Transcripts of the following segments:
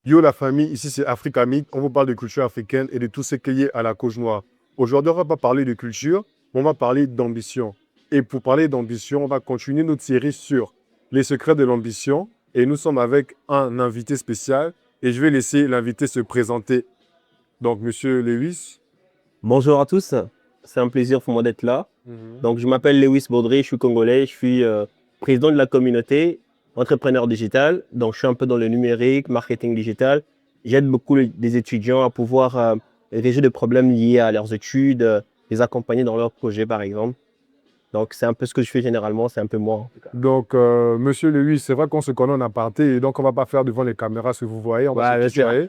Yo la famille, ici c'est Africa Meet. On vous parle de culture africaine et de tout ce qui est lié à la cause noire. Aujourd'hui, on ne va pas parler de culture, mais on va parler d'ambition. Et pour parler d'ambition, on va continuer notre série sur les secrets de l'ambition. Et nous sommes avec un invité spécial. Et je vais laisser l'invité se présenter. Donc, Monsieur Lewis. Bonjour à tous, c'est un plaisir pour moi d'être là. Donc, je m'appelle Lewis Baudry, je suis congolais, je suis président de la communauté, entrepreneur digital. Donc, je suis un peu dans le numérique, marketing digital. J'aide beaucoup des étudiants à pouvoir résoudre des problèmes liés à leurs études, les accompagner dans leurs projets, par exemple. Donc, c'est un peu ce que je fais généralement, c'est un peu moi en tout cas. Donc, Monsieur Lewis, c'est vrai qu'on se connaît en aparté. Et donc, on ne va pas faire devant les caméras ce que vous voyez. On va se Bien sûr. tutoyer.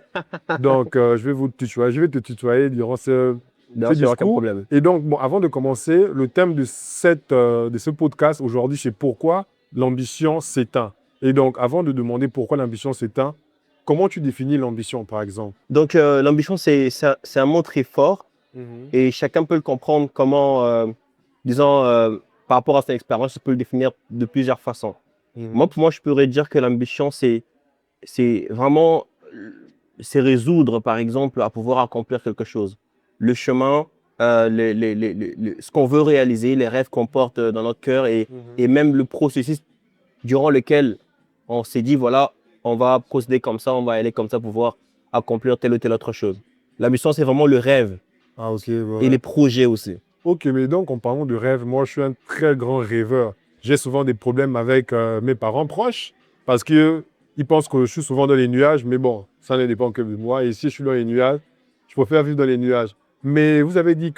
Donc, je vais vous tutoyer. Je vais te tutoyer durant ce Bien sûr, aucun discours. problème. Et donc, bon, avant de commencer, le thème de ce podcast aujourd'hui, c'est pourquoi l'ambition s'éteint. Et donc, avant de demander pourquoi l'ambition s'éteint, comment tu définis l'ambition, par exemple? Donc, l'ambition, c'est un mot très fort et chacun peut le comprendre comment, disons, par rapport à son expérience, je peux le définir de plusieurs façons. Moi, pour moi, je pourrais dire que l'ambition, c'est vraiment c'est résoudre, par exemple, à pouvoir accomplir quelque chose. Le chemin, ce qu'on veut réaliser, les rêves qu'on porte dans notre cœur et même le processus durant lequel on s'est dit, voilà, on va procéder comme ça, on va aller comme ça pour pouvoir accomplir telle ou telle autre chose. L'ambition, c'est vraiment le rêve Ah, ok. et les projets aussi. Ok, mais donc, en parlant de rêve, moi, je suis un très grand rêveur. J'ai souvent des problèmes avec mes parents proches parce qu'ils pensent que je suis souvent dans les nuages, mais bon, ça ne dépend que de moi. Et si je suis dans les nuages, je préfère vivre dans les nuages. Mais vous avez dit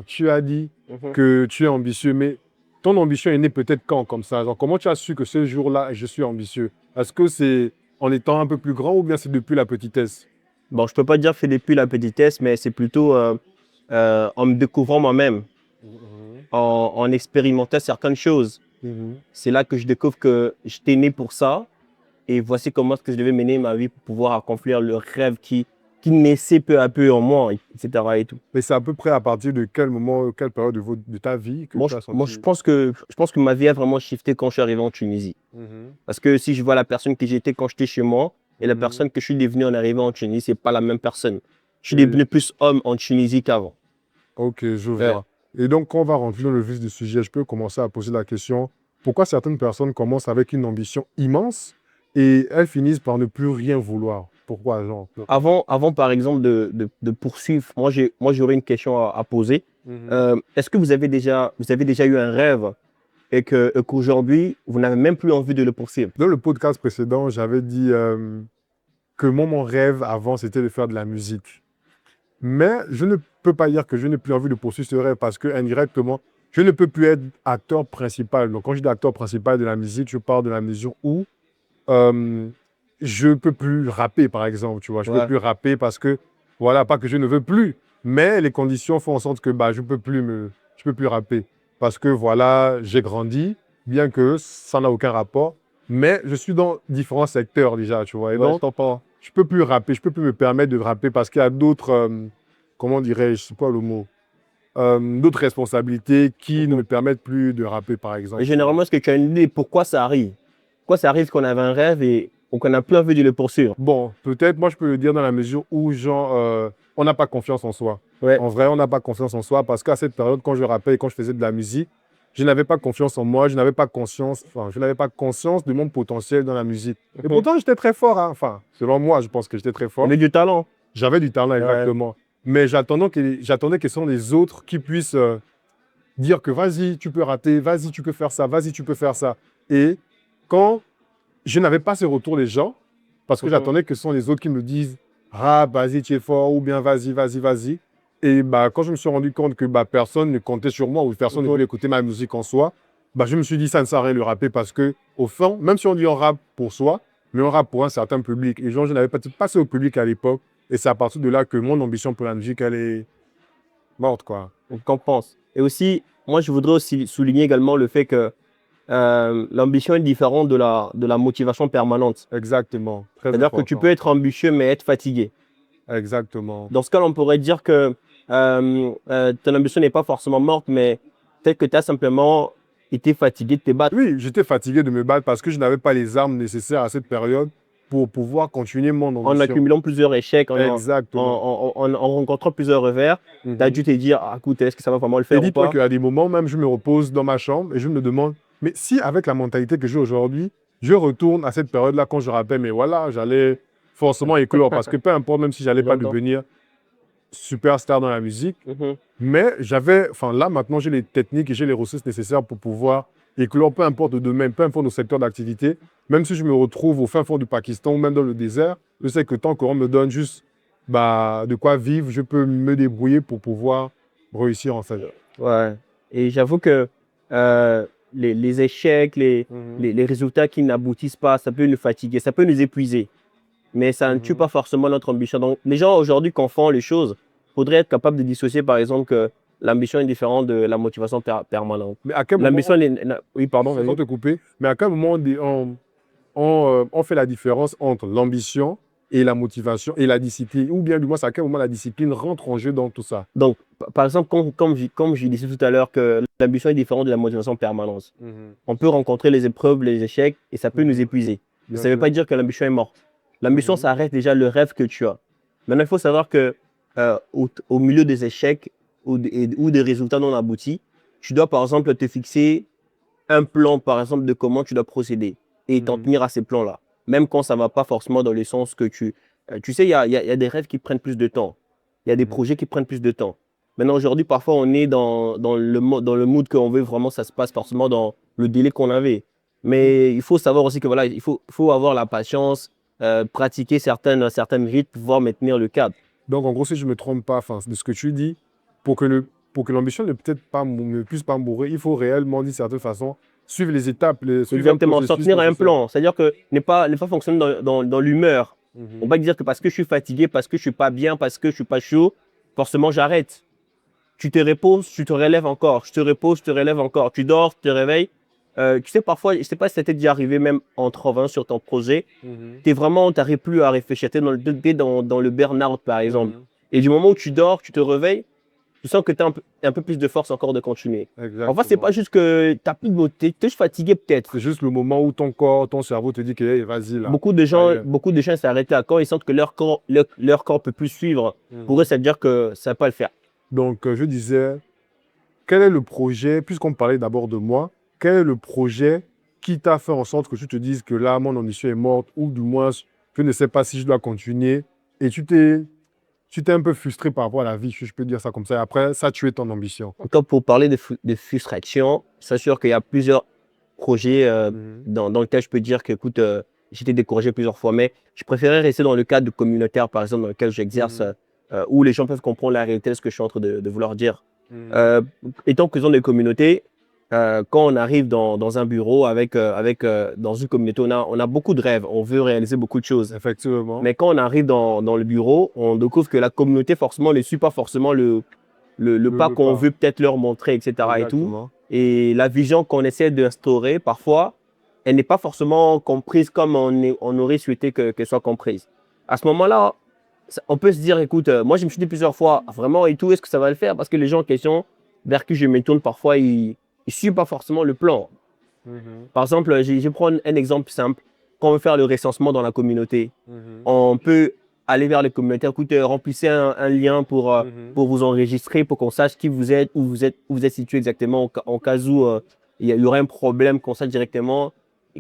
tu as dit que tu es ambitieux, mais ton ambition est née peut-être quand, comme ça? Genre, comment tu as su que ce jour-là, je suis ambitieux? Est-ce que c'est en étant un peu plus grand ou bien c'est depuis la petitesse? Bon, je ne peux pas dire que c'est depuis la petitesse, mais c'est plutôt en me découvrant moi-même, en expérimentant certaines choses. C'est là que je découvre que j'étais né pour ça et voici comment est-ce que je devais mener ma vie pour pouvoir accomplir le rêve qui naissait peu à peu en moi, etc. et tout. Mais c'est à peu près à partir de quel moment, quelle période de ta vie que tu as Moi, senti? je pense que ma vie a vraiment shifté quand je suis arrivé en Tunisie. Parce que si je vois la personne que j'étais quand j'étais chez moi et la personne que je suis devenu en arrivant en Tunisie, c'est pas la même personne. Je suis devenu plus homme en Tunisie qu'avant. Ok, je Ouais. vois. Et donc, quand on va rentrer dans le vif du sujet, je peux commencer à poser la question, pourquoi certaines personnes commencent avec une ambition immense et elles finissent par ne plus rien vouloir? Pourquoi, genre? Avant, par exemple, de poursuivre, moi, j'aurais une question à poser. Est-ce que vous avez déjà eu un rêve et qu'aujourd'hui, vous n'avez même plus envie de le poursuivre? Dans le podcast précédent, j'avais dit que moi, mon rêve avant, c'était de faire de la musique. Mais je ne peux pas dire que je n'ai plus envie de poursuivre ce rêve parce que indirectement, je ne peux plus être acteur principal. Donc, quand je dis acteur principal de la musique, je parle de la mesure où je ne peux plus rapper, par exemple. Tu vois, je ne peux plus rapper parce que, voilà, pas que je ne veux plus, mais les conditions font en sorte que je peux plus rapper. Parce que, voilà, j'ai grandi, bien que ça n'a aucun rapport, mais je suis dans différents secteurs déjà, tu vois. Et donc, Je comprends. je peux plus rapper, je peux plus me permettre de rapper parce qu'il y a d'autres, comment dirais-je, c'est pas le mot, d'autres responsabilités qui ne me permettent plus de rapper, par exemple. Et généralement, est-ce que tu as une idée pourquoi ça arrive? Pourquoi ça arrive qu'on avait un rêve et qu'on n'a plus envie de le poursuivre? Bon, peut-être, moi, je peux le dire dans la mesure où, genre, on n'a pas confiance en soi. Ouais. En vrai, on n'a pas confiance en soi parce qu'à cette période, quand je rappais et quand je faisais de la musique, je n'avais pas confiance en moi, je n'avais pas conscience de mon potentiel dans la musique. Et pourtant, j'étais très fort, hein. Enfin, selon moi, je pense que j'étais très fort. On a du talent. J'avais du talent, exactement. Mais j'attendais que ce sont les autres qui puissent dire que vas-y, tu peux rater, vas-y, tu peux faire ça, vas-y, tu peux faire ça. Et quand je n'avais pas ce retour des gens, parce que j'attendais que ce sont les autres qui me disent « Ah, vas-y, tu es fort » ou bien « Vas-y, vas-y, vas-y ». Et quand je me suis rendu compte que personne ne comptait sur moi ou personne ne voulait écouter ma musique en soi, je me suis dit ça ne sert à rien de rapper parce que, au fond, même si on dit on rappe pour soi, mais on rappe pour un certain public. Et genre, je n'avais pas passé au public à l'époque. Et c'est à partir de là que mon ambition pour la musique, elle est morte, quoi. Qu'en pense. Et aussi, moi, je voudrais aussi souligner également le fait que l'ambition est différente de la motivation permanente. Exactement. C'est-à-dire que tu peux être ambitieux, mais être fatigué. Exactement. Dans ce cas, on pourrait dire que ton ambition n'est pas forcément morte, mais peut-être que tu as simplement été fatigué de te battre. Oui, j'étais fatigué de me battre parce que je n'avais pas les armes nécessaires à cette période pour pouvoir continuer mon ambition. En accumulant plusieurs échecs, Exactement. en rencontrant plusieurs revers, tu as dû te dire, ah, écoute, est-ce que ça va vraiment le faire Et ou dis-toi pas? qu'à des moments, même, je me repose dans ma chambre et je me demande, mais si avec la mentalité que j'ai aujourd'hui, je retourne à cette période-là quand je rappelle, mais voilà, j'allais forcément éclore parce que peu importe, même si j'allais pas J'entends. devenir superstar dans la musique, Mhm. mais j'avais, enfin là, maintenant, j'ai les techniques et j'ai les ressources nécessaires pour pouvoir éclore, peu importe le domaine, peu importe le secteur d'activité. Même si je me retrouve au fin fond du Pakistan ou même dans le désert, je sais que tant qu'on me donne juste de quoi vivre, je peux me débrouiller pour pouvoir réussir en fait. Ouais. Et j'avoue que les échecs, les résultats qui n'aboutissent pas, ça peut nous fatiguer, ça peut nous épuiser. Mais ça ne tue pas forcément notre ambition. Donc, les gens aujourd'hui confondent les choses. Il faudrait être capable de dissocier, par exemple, que l'ambition est différente de la motivation permanente. Mais à quel moment, L'ambition, oui, pardon, sans vas-y. te couper, mais à quel moment on fait la différence entre l'ambition et la motivation et la discipline, ou bien du moins, à quel moment la discipline rentre en jeu dans tout ça? Donc, par exemple, comme je disais tout à l'heure, que l'ambition est différente de la motivation permanente. On peut rencontrer les épreuves, les échecs, et ça peut nous épuiser. Bien Ça ne veut sûr. pas dire que l'ambition est morte. L'ambition, ça reste déjà le rêve que tu as. Maintenant, il faut savoir que au milieu des échecs ou des résultats non aboutis, tu dois, par exemple, te fixer un plan, par exemple, de comment tu dois procéder et t'en tenir à ces plans-là. Même quand ça ne va pas forcément dans le sens que tu... tu sais, il y a des rêves qui prennent plus de temps. Il y a des projets qui prennent plus de temps. Maintenant, aujourd'hui, parfois, on est dans le mood qu'on veut vraiment, ça se passe forcément dans le délai qu'on avait. Mais il faut savoir aussi que voilà, il faut avoir la patience, pratiquer certaines rythmes pour pouvoir maintenir le cadre. Donc, en gros, si je ne me trompe pas, enfin, de ce que tu dis, pour que l'ambition ne puisse pas mourir, il faut réellement, d'une certaine façon, suivre les étapes, suivre un Exactement, s'en processus tenir à un nécessaire. plan. C'est-à-dire que ne pas fonctionner dans l'humeur. On va dire que parce que je suis fatigué, parce que je ne suis pas bien, parce que je ne suis pas chaud, forcément j'arrête. Tu te reposes, tu te relèves encore. Je te repose, je te relève encore. Tu dors, tu te réveilles. Tu sais, parfois, je ne sais pas si ça t'est déjà arrivé même en travaillant sur ton projet. Tu n'arrives plus à réfléchir. Tu es dans le burn-out, par exemple. Et du moment où tu dors, tu te réveilles, tu sens que tu as un peu plus de force encore de continuer. Parfois, ce n'est pas juste que tu n'as plus de motivation, tu es juste fatigué peut-être. C'est juste le moment où ton corps, ton cerveau te dit que hey, vas-y là. Beaucoup de gens s'arrêtent là quand ils sentent que leur corps ne peut plus suivre. Pour eux, ça veut dire que ça ne va pas le faire. Donc, je disais, quel est le projet, puisqu'on parlait d'abord de moi, quel est le projet qui t'a fait en sorte que tu te dises que là, mon ambition est morte, ou du moins, je ne sais pas si je dois continuer, et tu t'es un peu frustré par rapport à la vie, je peux dire ça comme ça, et après, ça a tué ton ambition. En tout cas, pour parler de frustration, c'est sûr qu'il y a plusieurs projets dans lesquels je peux dire que, écoute, j'ai été découragé plusieurs fois, mais je préférais rester dans le cadre communautaire, par exemple, dans lequel j'exerce, où les gens peuvent comprendre la réalité de ce que je suis en train de vouloir dire. Étant président de communauté, quand on arrive dans un bureau dans une communauté, on a beaucoup de rêves, on veut réaliser beaucoup de choses. Effectivement. Mais quand on arrive dans le bureau, on découvre que la communauté, forcément, ne suit pas forcément le pas qu'on veut peut-être leur montrer, etc. Et tout. Et la vision qu'on essaie d'instaurer, parfois, elle n'est pas forcément comprise comme on aurait souhaité qu'elle soit comprise. À ce moment-là, on peut se dire, écoute, moi je me suis dit plusieurs fois, vraiment et tout, est-ce que ça va le faire? Parce que les gens en question, vers qui je me tourne parfois, ils ne suivent pas forcément le plan. Par exemple, je vais prendre un exemple simple. Quand on veut faire le recensement dans la communauté, on peut aller vers les communautaires, écoutez, remplissez un lien pour vous enregistrer, pour qu'on sache qui vous êtes, où vous êtes situé exactement, en cas où il y aurait un problème, qu'on sache directement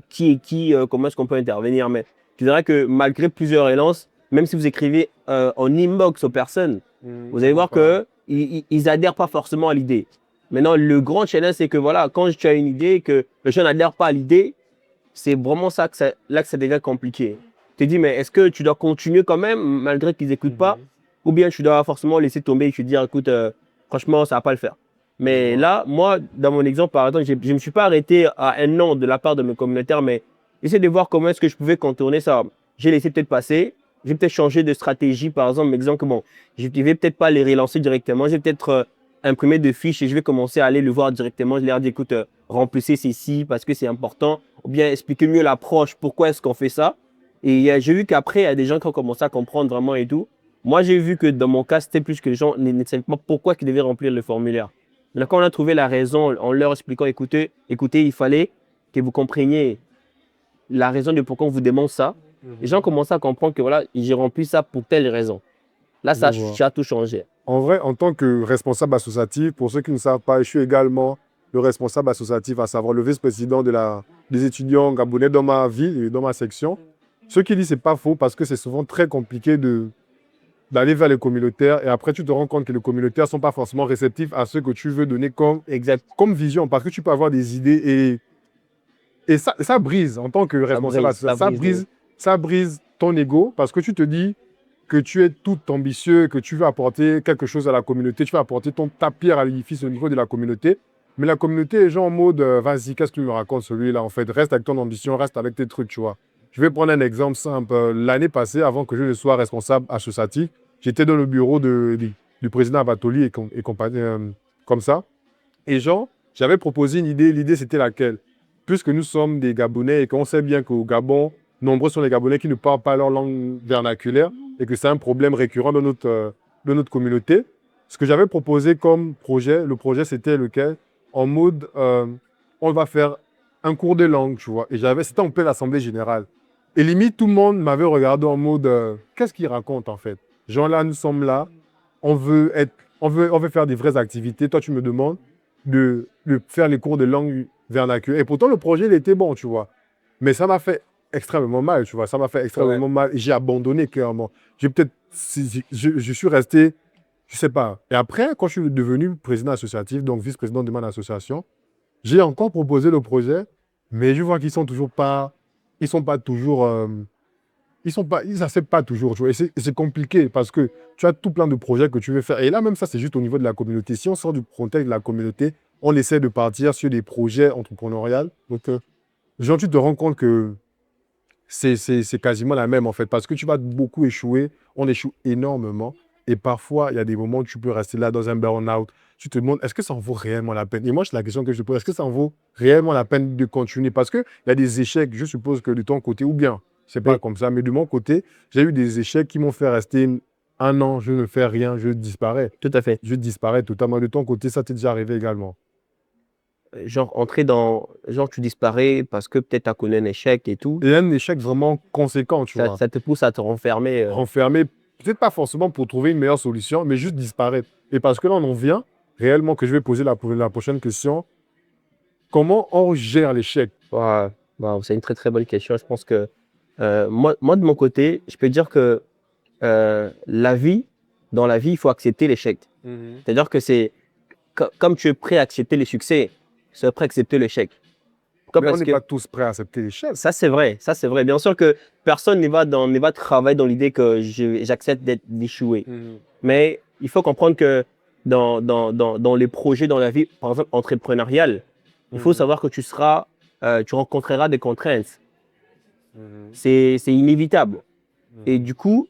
qui est qui, comment est-ce qu'on peut intervenir. Mais je dirais que malgré plusieurs relances, même si vous écrivez en inbox aux personnes, vous allez voir qu'ils n'adhèrent pas forcément à l'idée. Maintenant, le grand challenge, c'est que voilà, quand tu as une idée et que les gens n'adhèrent pas à l'idée, c'est vraiment là que ça devient compliqué. Tu te dis, mais est-ce que tu dois continuer quand même, malgré qu'ils n'écoutent pas, ou bien tu dois forcément laisser tomber et te dire, écoute, franchement, ça ne va pas le faire. Mais là, moi, dans mon exemple, par exemple, je ne me suis pas arrêté à un nom de la part de mes communautaires, mais j'essaie de voir comment est-ce que je pouvais contourner ça. J'ai laissé peut-être passer, j'ai peut-être changé de stratégie, par exemple, exemple que bon, je ne vais peut-être pas les relancer directement, j'ai peut-être imprimer de fiches et je vais commencer à aller le voir directement. Je leur dis, écoute, remplissez ceci parce que c'est important, ou bien expliquer mieux l'approche, pourquoi est-ce qu'on fait ça. Et j'ai vu qu'après, il y a des gens qui ont commencé à comprendre vraiment et tout. Moi, j'ai vu que dans mon cas, c'était plus que les gens ne savaient pas pourquoi ils devaient remplir le formulaire. Mais quand on a trouvé la raison en leur expliquant, écoutez, il fallait que vous compreniez la raison de pourquoi on vous demande ça. Les gens commencent à comprendre que voilà, j'ai rempli ça pour telle raison. Là, ça a tout changé. En vrai, en tant que responsable associatif, pour ceux qui ne savent pas, je suis également le responsable associatif, à savoir le vice-président des étudiants gabonais dans ma ville et dans ma section. Ce qui dit, c'est pas faux parce que c'est souvent très compliqué d'aller vers les communautaires et après tu te rends compte que les communautaires ne sont pas forcément réceptifs à ce que tu veux donner comme vision parce que tu peux avoir des idées et ça brise en tant que responsable associatif. Ça brise ton ego parce que tu te dis que tu es tout ambitieux, que tu veux apporter quelque chose à la communauté, tu veux apporter ta pierre à l'édifice au niveau de la communauté. Mais la communauté est genre en mode, vas-y, qu'est-ce que tu me racontes celui-là en fait? Reste avec ton ambition, reste avec tes trucs, tu vois. Je vais prendre un exemple simple. L'année passée, avant que je ne sois responsable associatif, j'étais dans le bureau du président Abatoli et compagnie comme ça. Et genre, j'avais proposé une idée. L'idée, c'était laquelle? Puisque nous sommes des Gabonais et qu'on sait bien qu'au Gabon, nombreux sont les Gabonais qui ne parlent pas leur langue vernaculaire et que c'est un problème récurrent dans notre communauté. Ce que j'avais proposé comme projet, le projet, c'était lequel? En mode, on va faire un cours de langue, tu vois. Et c'était en pleine assemblée générale. Et limite, tout le monde m'avait regardé en mode, qu'est-ce qu'il raconte en fait? Genre là, nous sommes là, on veut faire des vraies activités. Toi, tu me demandes de faire les cours de langue vernaculaire. Et pourtant, le projet, il était bon, tu vois. Mais ça m'a fait extrêmement mal, tu vois. Ça m'a fait extrêmement mal. Et j'ai abandonné clairement. Je suis resté, je sais pas. Et après, quand je suis devenu président associatif, donc vice-président de mon association, j'ai encore proposé le projet, mais je vois qu'ils sont toujours pas, ils sont pas toujours, ils acceptent pas toujours, tu vois. Et c'est compliqué parce que tu as tout plein de projets que tu veux faire. Et là, même ça, c'est juste au niveau de la communauté. Si on sort du contexte de la communauté, on essaie de partir sur des projets entrepreneuriaux. Donc, genre, tu te rends compte que c'est quasiment la même, en fait, parce que tu vas beaucoup échouer. On échoue énormément. Et parfois, il y a des moments où tu peux rester là dans un burn-out. Tu te demandes, est-ce que ça en vaut réellement la peine? Et moi, c'est la question que je te pose. Est-ce que ça en vaut réellement la peine de continuer? Parce qu'il y a des échecs, je suppose que de ton côté, ou bien, c'est pas comme ça, mais de mon côté, j'ai eu des échecs qui m'ont fait rester un an, je ne fais rien, je disparais. Tout à fait. Je disparais totalement. De ton côté, ça t'est déjà arrivé également? Genre, entrer dans. Genre, tu disparais parce que peut-être tu as connu un échec et tout. Et un échec vraiment conséquent, tu vois. Ça te pousse à te renfermer. Renfermer, peut-être pas forcément pour trouver une meilleure solution, mais juste disparaître. Et parce que là, on en vient réellement que je vais poser la prochaine question. Comment on gère l'échec? Ouais, c'est une très très bonne question. Je pense que moi, de mon côté, je peux dire que dans la vie, il faut accepter l'échec. C'est-à-dire que comme tu es prêt à accepter les succès, tu es prêt à accepter l'échec. Mais on n'est pas tous prêts à accepter l'échec. Ça, c'est vrai. Ça, c'est vrai. Bien sûr que personne ne va travailler dans l'idée que j'accepte d'échouer. Mais il faut comprendre que dans les projets dans la vie, par exemple entrepreneuriale, il faut savoir que tu rencontreras des contraintes. C'est inévitable. Et du coup,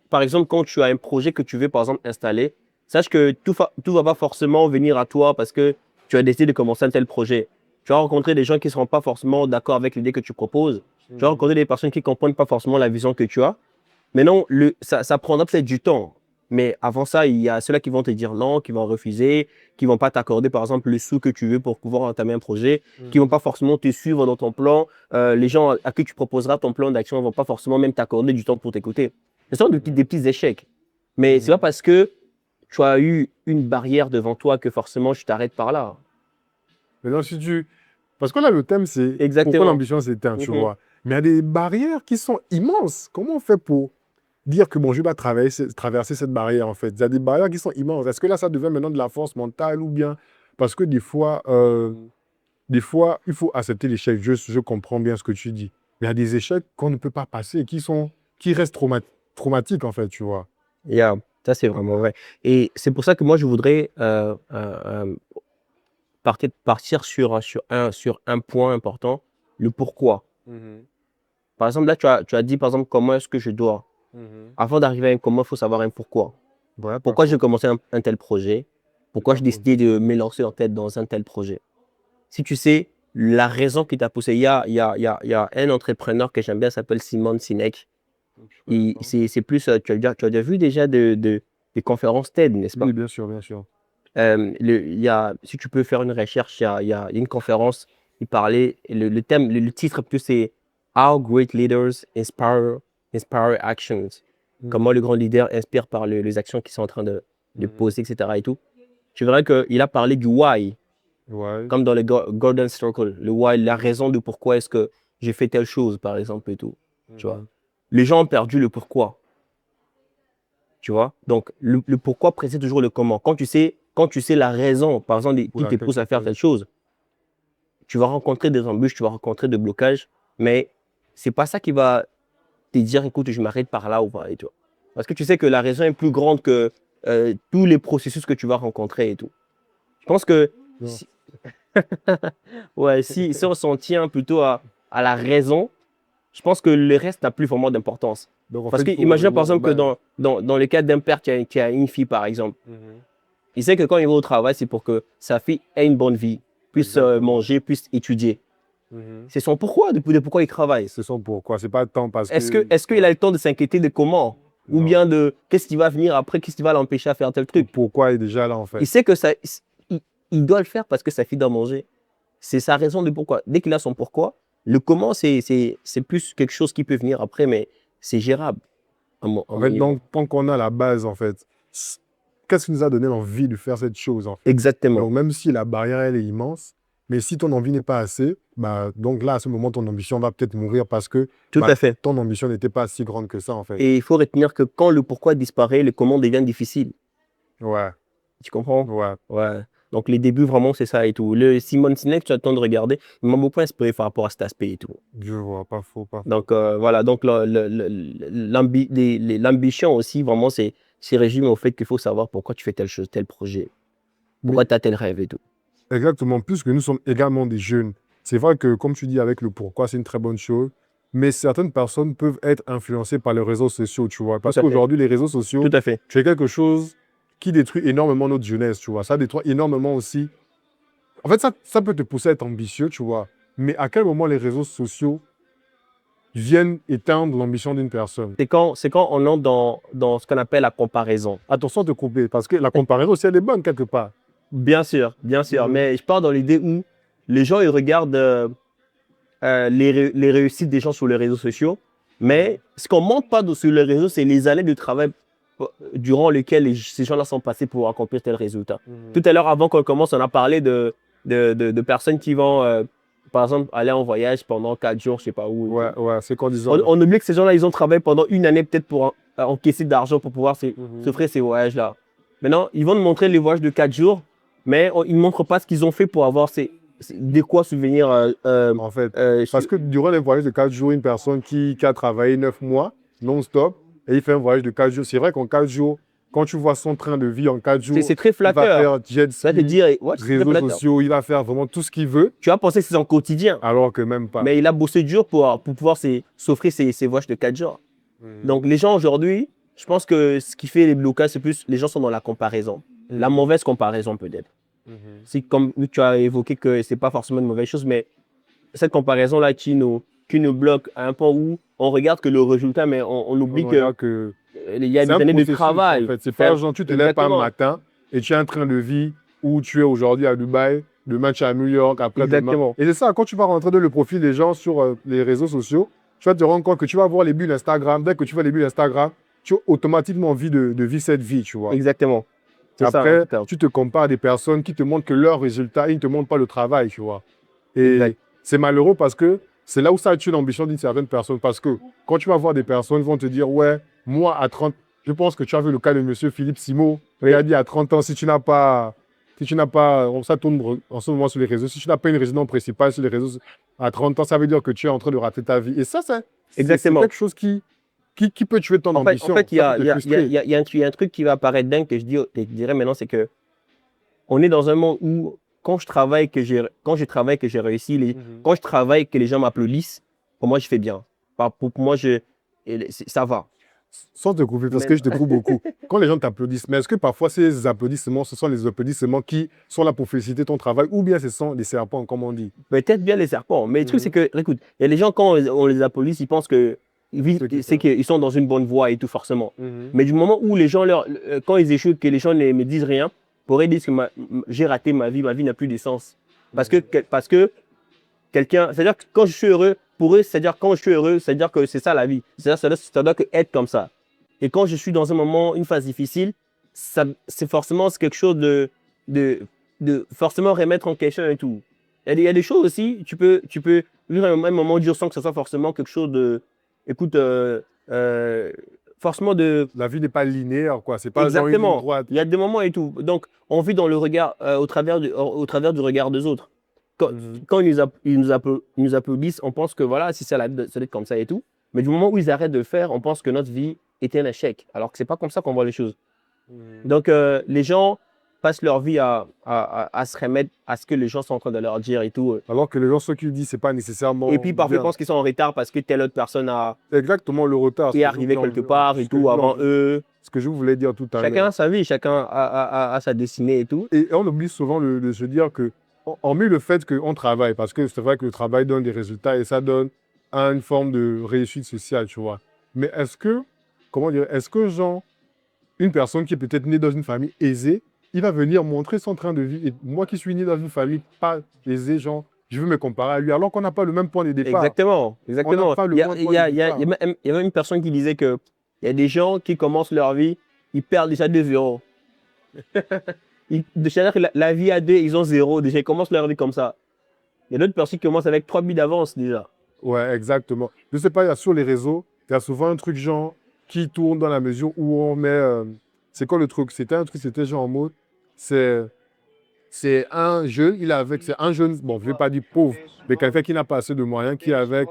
par exemple, quand tu as un projet que tu veux, par exemple, installer, sache que tout va pas forcément venir à toi parce que tu as décidé de commencer un tel projet. Tu vas rencontrer des gens qui ne seront pas forcément d'accord avec l'idée que tu proposes. Tu vas rencontrer des personnes qui ne comprennent pas forcément la vision que tu as. Mais non, ça prendra peut-être du temps. Mais avant ça, il y a ceux-là qui vont te dire non, qui vont refuser, qui ne vont pas t'accorder, par exemple, le sou que tu veux pour pouvoir entamer un projet, qui ne vont pas forcément te suivre dans ton plan. Les gens à qui tu proposeras ton plan d'action ne vont pas forcément même t'accorder du temps pour t'écouter. Ce sont des petits échecs. Mais ce n'est pas parce que tu as eu une barrière devant toi que forcément tu t'arrêtes par là. Maintenant, parce que là, le thème, c'est pourquoi l'ambition s'éteint, tu vois. Mais il y a des barrières qui sont immenses. Comment on fait pour dire que bon, je vais traverser cette barrière, en fait? Il y a des barrières qui sont immenses. Est-ce que là, ça devient maintenant de la force mentale ou bien... Parce que des fois, il faut accepter l'échec. Je comprends bien ce que tu dis. Mais il y a des échecs qu'on ne peut pas passer et qui restent traumatiques, en fait, tu vois. Yeah, ça, c'est vraiment vrai. Et c'est pour ça que moi, je voudrais partir sur un point important, le pourquoi. Par exemple, là, tu as dit, par exemple, comment est-ce que je dois. Avant d'arriver à un comment, il faut savoir un pourquoi. Ouais, pourquoi j'ai commencé un tel projet? Pourquoi j'ai décidé de me lancer en tête dans un tel projet? Si tu sais la raison qui t'a poussé, il y a un entrepreneur que j'aime bien, s'appelle Simon Sinek. C'est plus, tu as déjà vu déjà des conférences TED, n'est-ce pas? Oui, bien sûr, bien sûr. Si tu peux faire une recherche, il y a une conférence, il parlait, le titre plus c'est How great leaders inspire actions. Comment le grand leader inspire par les actions qu'ils sont en train de poser, etc. et tout. Tu verras qu'il a parlé du why, comme dans le Golden Circle. Le why, la raison de pourquoi est-ce que j'ai fait telle chose, par exemple, et tout. Tu vois. Les gens ont perdu le pourquoi. Tu vois. Donc, le pourquoi précède toujours le comment. Quand tu sais la raison, par exemple, qui te pousse à faire telle chose, tu vas rencontrer des embûches, tu vas rencontrer des blocages, mais c'est pas ça qui va te dire, écoute, je m'arrête par là ou pas, et tout. Parce que tu sais que la raison est plus grande que tous les processus que tu vas rencontrer et tout. Je pense que si on s'en tient plutôt à la raison, je pense que le reste n'a plus vraiment d'importance. Parce que imagine par exemple que dans le cas d'un père qui a une fille, par exemple, il sait que quand il va au travail, c'est pour que sa fille ait une bonne vie, puisse manger, puisse étudier. C'est son pourquoi, de pourquoi il travaille. C'est son pourquoi, c'est pas le temps parce que... Est-ce qu'il a le temps de s'inquiéter de comment? Ou bien de qu'est-ce qui va venir après, qu'est-ce qui va l'empêcher à faire tel truc? Pourquoi il est déjà là en fait? Il sait que il doit le faire parce que sa fille doit manger. C'est sa raison de pourquoi. Dès qu'il a son pourquoi, le comment, c'est plus quelque chose qui peut venir après, mais c'est gérable. En fait, donc, tant qu'on a la base, en fait, qu'est-ce qui nous a donné l'envie de faire cette chose en fait? Exactement. Donc, même si la barrière, elle est immense, mais si ton envie n'est pas assez, bah, donc là, à ce moment, ton ambition va peut-être mourir parce que tout à fait. Ton ambition n'était pas si grande que ça, en fait. Et il faut retenir que quand le pourquoi disparaît, le comment devient difficile. Ouais. Tu comprends? Ouais. Donc, les débuts, vraiment, c'est ça et tout. Le Simon Sinek, tu as le temps de regarder, il m'a beaucoup inspiré par rapport à cet aspect et tout. Je vois, pas faux, pas faux. Donc, voilà. Donc, l'ambition aussi, vraiment, c'est résumé au fait qu'il faut savoir pourquoi tu fais telle chose, tel projet. Pourquoi tu as tel rêve et tout. Exactement. Puisque nous sommes également des jeunes. C'est vrai que, comme tu dis, avec le pourquoi, c'est une très bonne chose. Mais certaines personnes peuvent être influencées par les réseaux sociaux, tu vois. Parce qu'aujourd'hui, les réseaux sociaux, tout à fait. c'est quelque chose qui détruit énormément notre jeunesse, tu vois. Ça détruit énormément aussi. En fait, ça peut te pousser à être ambitieux, tu vois. Mais à quel moment les réseaux sociaux viennent éteindre l'ambition d'une personne? C'est quand on entre dans ce qu'on appelle la comparaison. Attention de couper, parce que la comparaison aussi, elle est bonne quelque part. Bien sûr. Mais je pars dans l'idée où les gens, ils regardent les réussites des gens sur les réseaux sociaux. Mais ce qu'on ne montre pas sur les réseaux, c'est les années de travail durant lesquelles ces gens-là sont passés pour accomplir tel résultat. Tout à l'heure, avant qu'on commence, on a parlé de personnes qui vont, par exemple, aller en voyage pendant 4 jours, je ne sais pas où. Ouais, c'est qu'en disant... On oublie que ces gens-là, ils ont travaillé pendant une année peut-être pour encaisser d'argent pour pouvoir s'offrir ces voyages-là. Maintenant, ils vont nous montrer les voyages de 4 jours, mais ils ne montrent pas ce qu'ils ont fait pour avoir de quoi subvenir. En fait, parce que durant les voyages de 4 jours, une personne qui a travaillé 9 mois non-stop, et il fait un voyage de 4 jours. C'est vrai qu'en 4 jours, quand tu vois son train de vie en 4 jours, c'est très flatteur. Il va faire jet ski, te dire, réseaux sociaux, il va faire vraiment tout ce qu'il veut. Tu vas penser que c'est son quotidien. Alors que même pas. Mais il a bossé dur pour pouvoir s'offrir ces voyages de 4 jours. Donc les gens aujourd'hui, je pense que ce qui fait les blocages, c'est plus les gens sont dans la comparaison. La mauvaise comparaison peut-être. C'est comme tu as évoqué que ce n'est pas forcément une mauvaise chose, mais cette comparaison-là qui nous bloque à un point où on regarde que le résultat, mais on oublie qu'il y a des années de travail. En fait. C'est pas genre tu te lèves pas un matin et tu es en train de vie où tu es aujourd'hui à Dubaï, demain tu es à New York, après demain. Et c'est ça, quand tu vas rentrer dans le profil des gens sur les réseaux sociaux, tu vas te rendre compte que tu vas voir les bulles Instagram. Dès que tu vois les bulles Instagram, tu as automatiquement envie de vivre cette vie, tu vois. Exactement. Après, tu te compares à des personnes qui te montrent que leurs résultats, ils ne te montrent pas le travail, tu vois. Et c'est malheureux parce que c'est là où ça tue l'ambition d'une certaine personne. Parce que quand tu vas voir des personnes, ils vont te dire, ouais, moi à 30, je pense que tu as vu le cas de M. Philippe Simo, il a dit à 30 ans, si tu n'as pas, ça tourne en ce moment sur les réseaux, si tu n'as pas une résidence principale sur les réseaux, à 30 ans, ça veut dire que tu es en train de rater ta vie. Et ça, c'est quelque chose qui peut tuer ton ambition. En fait, il y a un truc qui va apparaître dingue que je dirais maintenant, c'est que on est dans un monde où quand je travaille que j'ai réussi, quand je travaille que les gens m'applaudissent, pour moi, je fais bien. Pour moi, ça va. Sans te couper, parce que je te coupe beaucoup. Quand les gens t'applaudissent, mais est-ce que parfois ces applaudissements, ce sont les applaudissements qui sont là pour féliciter ton travail ou bien ce sont les serpents, comme on dit? Peut-être bien les serpents, mais le truc, c'est que, écoute, il y a les gens, quand on les applaudit, ils pensent que c'est qu'ils sont dans une bonne voie et tout, forcément. Mais du moment où les gens, quand ils échouent, que les gens ne me disent rien, pourraient dire que j'ai raté ma vie n'a plus de sens. Parce que quelqu'un, c'est-à-dire que quand je suis heureux, pour eux, c'est-à-dire quand je suis heureux, c'est-à-dire que c'est ça la vie. C'est-à-dire ça doit que être comme ça. Et quand je suis dans un moment, une phase difficile, c'est forcément quelque chose de forcément remettre en question et tout. Il y a des choses aussi, tu peux vivre un moment dur sans que ce soit forcément quelque chose de, écoute, forcément de... La vie n'est pas linéaire, quoi. C'est pas genre une ligne Exactement. droite. Il y a des moments et tout. Donc, on vit dans le regard, au travers du regard des autres. Quand ils nous applaudissent, on pense que voilà, si ça doit être comme ça et tout. Mais du moment où ils arrêtent de le faire, on pense que notre vie est un échec. Alors que c'est pas comme ça qu'on voit les choses. Donc, les gens passent leur vie à se remettre à ce que les gens sont en train de leur dire et tout. Alors que les gens, ceux qui le disent, c'est pas nécessairement. Et puis, parfois, ils bien. pensent qu'ils sont en retard parce que telle autre personne Exactement le retard. est arrivée quelque part et tout avant eux. Ce que je voulais dire tout à l'heure. Chacun a sa vie, chacun a sa destinée et tout. Et on oublie souvent de se dire que, hormis le fait qu'on travaille, parce que c'est vrai que le travail donne des résultats et ça donne une forme de réussite sociale, tu vois. Mais est-ce que, est-ce que, genre, une personne qui est peut-être née dans une famille aisée, il va venir montrer son train de vie. Et moi qui suis né dans une famille pas aisée, genre, je veux me comparer à lui, alors qu'on n'a pas le même point de départ. Exactement. On n'a pas le même point de départ. Il y a même une personne qui disait qu'il y a des gens qui commencent leur vie, ils perdent déjà 2-0. C'est-à-dire que la vie à 2, ils ont 0. Déjà, ils commencent leur vie comme ça. Il y a d'autres personnes qui commencent avec 3 buts d'avance déjà. Ouais, exactement. Je sais pas, il y a sur les réseaux, il y a souvent un truc genre qui tourne dans la mesure où on met... c'est quoi le truc? C'était genre en mode, c'est un jeune, c'est un jeune, bon, je ne vais pas dire pauvre, mais quelqu'un qui n'a pas assez de moyens, qui est avec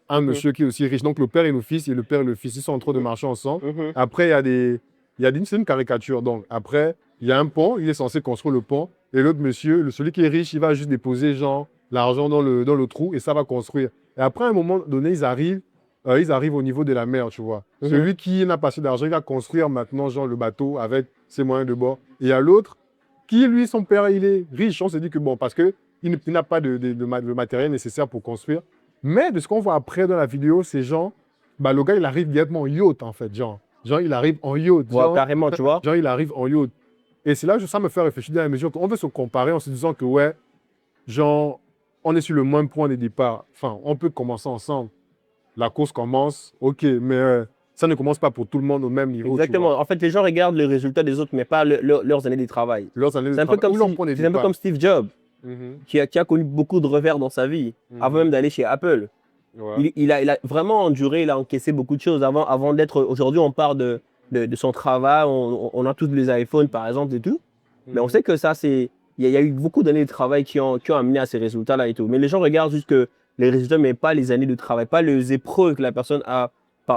un monsieur qui est aussi riche. Donc le père et le fils, et le père et le fils, ils sont en train de marcher ensemble. Après, c'est une caricature. Donc après, il y a un pont, il est censé construire le pont, et l'autre monsieur, celui qui est riche, il va juste déposer genre l'argent dans le trou, et ça va construire. Et après, à un moment donné, ils arrivent au niveau de la mer, tu vois. Celui qui n'a pas assez d'argent, il va construire maintenant genre le bateau avec ses moyens de bord. Et il y a l'autre qui, lui, son père, il est riche. On s'est dit que bon, parce qu'il n'a pas de matériel nécessaire pour construire. Mais de ce qu'on voit après dans la vidéo, c'est genre, bah, le gars, il arrive directement en yacht, en fait, genre. Genre, il arrive en yacht. Ouais, carrément, tu vois. Genre, il arrive en yacht. Et c'est là que ça me fait réfléchir dans la mesure qu'on veut se comparer en se disant que, ouais, genre, on est sur le même point de départ. Enfin, on peut commencer ensemble. La course commence, ok, mais ça ne commence pas pour tout le monde au même niveau. Exactement. En fait, les gens regardent les résultats des autres, mais pas leurs années de travail. C'est un peu comme Steve Jobs, qui a connu beaucoup de revers dans sa vie, avant même d'aller chez Apple. Ouais. Il a vraiment enduré, il a encaissé beaucoup de choses avant d'être... Aujourd'hui, on parle de son travail, on a tous les iPhones, par exemple, et tout. Mais on sait que ça, c'est... Il y a eu beaucoup d'années de travail qui ont amené à ces résultats-là et tout. Mais les gens regardent juste que les résultats, mais pas les années de travail, pas les épreuves que la personne a,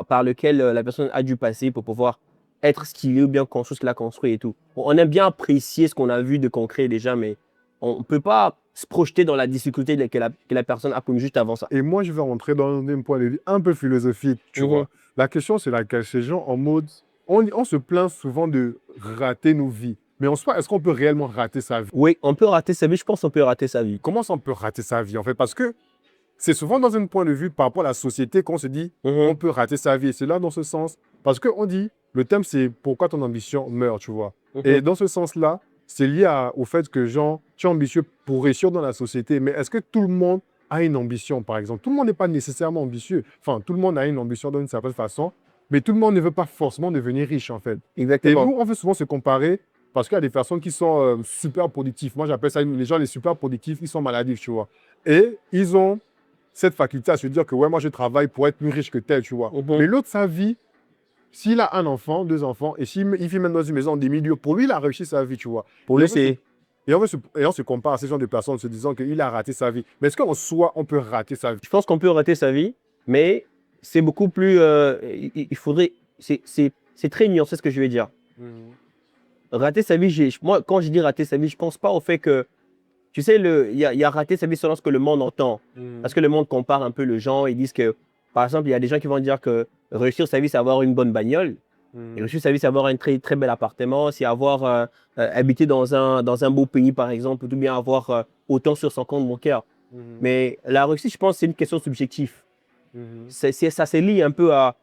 par lesquelles la personne a dû passer pour pouvoir être ce qu'il est ou bien construire ce qu'il a construit et tout. On aime bien apprécier ce qu'on a vu de concret déjà, mais on ne peut pas se projeter dans la difficulté que la personne a connue juste avant ça. Et moi, je vais rentrer dans un point de vue un peu philosophique, tu vois. La question, c'est laquelle? Ces gens en mode... On se plaint souvent de rater nos vies. Mais en soi, est-ce qu'on peut réellement rater sa vie? Oui, on peut rater sa vie. Je pense qu'on peut rater sa vie. Comment ça, on peut rater sa vie, en fait? Parce que c'est souvent dans un point de vue par rapport à la société qu'on se dit on peut rater sa vie. Et c'est là dans ce sens. Parce qu'on dit, le thème, c'est pourquoi ton ambition meurt, tu vois. Et dans ce sens-là, c'est lié au fait que, genre, tu es ambitieux pour réussir dans la société. Mais est-ce que tout le monde a une ambition, par exemple? Tout le monde n'est pas nécessairement ambitieux. Enfin, tout le monde a une ambition d'une certaine façon. Mais tout le monde ne veut pas forcément devenir riche, en fait. Exactement. Et nous, on veut souvent se comparer parce qu'il y a des personnes qui sont super productives. Moi, j'appelle ça les gens les super productifs, ils sont maladifs, tu vois. Et ils ont cette faculté à se dire que, ouais, moi, je travaille pour être plus riche que tel, tu vois. Mais l'autre, sa vie, s'il a un enfant, 2 enfants, et s'il vit même dans une maison des milieux, pour lui, il a réussi sa vie, tu vois. Pour lui, c'est... Et on se compare à ces genre de personnes en se disant qu'il a raté sa vie. Mais est-ce qu'en soi, on peut rater sa vie? Je pense qu'on peut rater sa vie, mais c'est beaucoup plus... il faudrait... C'est très nuancé ce que je vais dire. Rater sa vie, moi, quand je dis rater sa vie, je ne pense pas au fait que... Tu sais, il y a rater sa vie selon ce que le monde entend. Parce que le monde compare un peu les gens. Ils disent que, par exemple, il y a des gens qui vont dire que réussir sa vie, c'est avoir une bonne bagnole. Et réussir sa vie, c'est avoir un très, très bel appartement. C'est avoir habité dans un beau pays, par exemple, ou bien avoir autant sur son compte bancaire. Mais la réussite, je pense, c'est une question subjective. Ça se lie un peu à